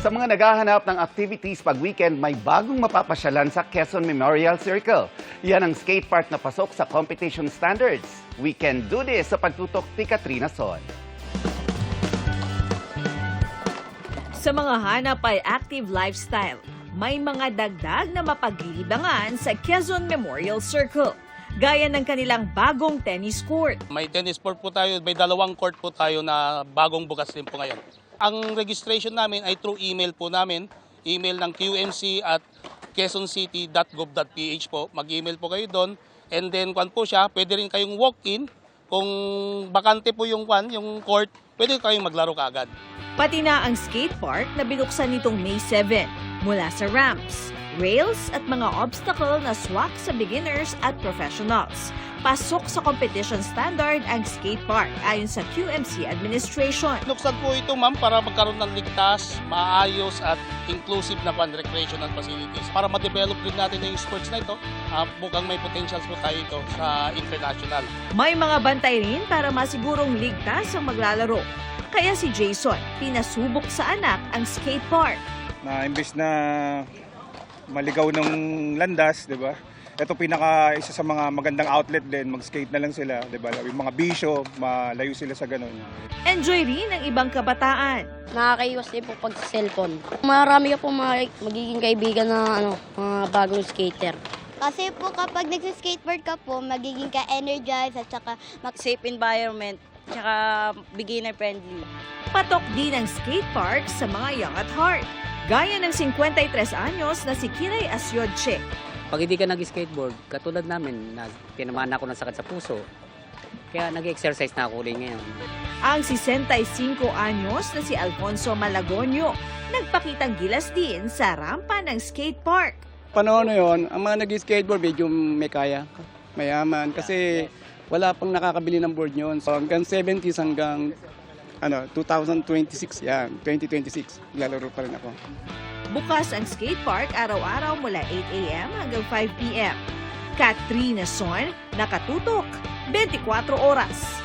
Sa mga naghahanap ng activities pag weekend, may bagong mapapasyalan sa Quezon Memorial Circle. Yan ang skate park na pasok sa competition standards. We can do this sa pagtutok ni Katrina Son. Sa mga hanap ay active lifestyle, may mga dagdag na mapaglilibangan sa Quezon Memorial Circle. Gaya ng kanilang bagong tennis court. May tennis court po tayo, may 2 court po tayo na bagong bukas din po ngayon. Ang registration namin ay through email po namin, email ng QMC at quezoncity.gov.ph po. Mag-email po kayo doon and then kung po siya, pwede rin kayong walk-in. Kung bakante po yung court, pwede kayong maglaro kaagad. Pati na ang skate park na binuksan nitong May 7 mula sa ramps, rails at mga obstacle na swak sa beginners at professionals. Pasok sa competition standard ang skate park ayon sa QMC administration. Nuksan po ito ma'am para magkaroon ng ligtas, maayos at inclusive na recreational facilities. Para ma-develop din natin yung sports na ito, mukhang may potentials po tayo ito sa international. May mga bantay rin para masigurong ligtas ang maglalaro. Kaya si Jason, pinasubok sa anak ang skate park. Na imbes na maligaw ng landas, 'di ba? Ito isa sa mga magandang outlet din, mag-skate na lang sila, 'di ba? Yung mga bisyo, malayo sila sa ganun. Enjoy rin ng ibang kabataan. Nakakaiwas din po pag cellphone. Marami ka po magiging kaibigan na mga bagong skater. Kasi po kapag nagsiskateboard ka po, magiging ka-energized at saka safe environment, tsaka beginner friendly. Patok din ang skate park sa mga young at heart. Gaya ng 53 anyos na si Kiray Asyodche. Pag hindi ka nag-skateboard, katulad namin, tinamaan ako ng sakit sa puso. Kaya nag-exercise na ako ulit ngayon. Ang 65 anyos na si Alfonso Malagonio, nagpakitang gilas din sa rampa ng skate park. Panahon na yun, ang mga nag-skateboard medyo may kaya, mayaman. Kasi wala pang nakakabili ng board yun. So hanggang 70s hanggang 2026, yan, 2026, lalaro pa rin ako. Bukas ang skate park araw-araw mula 8 a.m. hanggang 5 p.m. Katrina Son, nakatutok, 24 oras.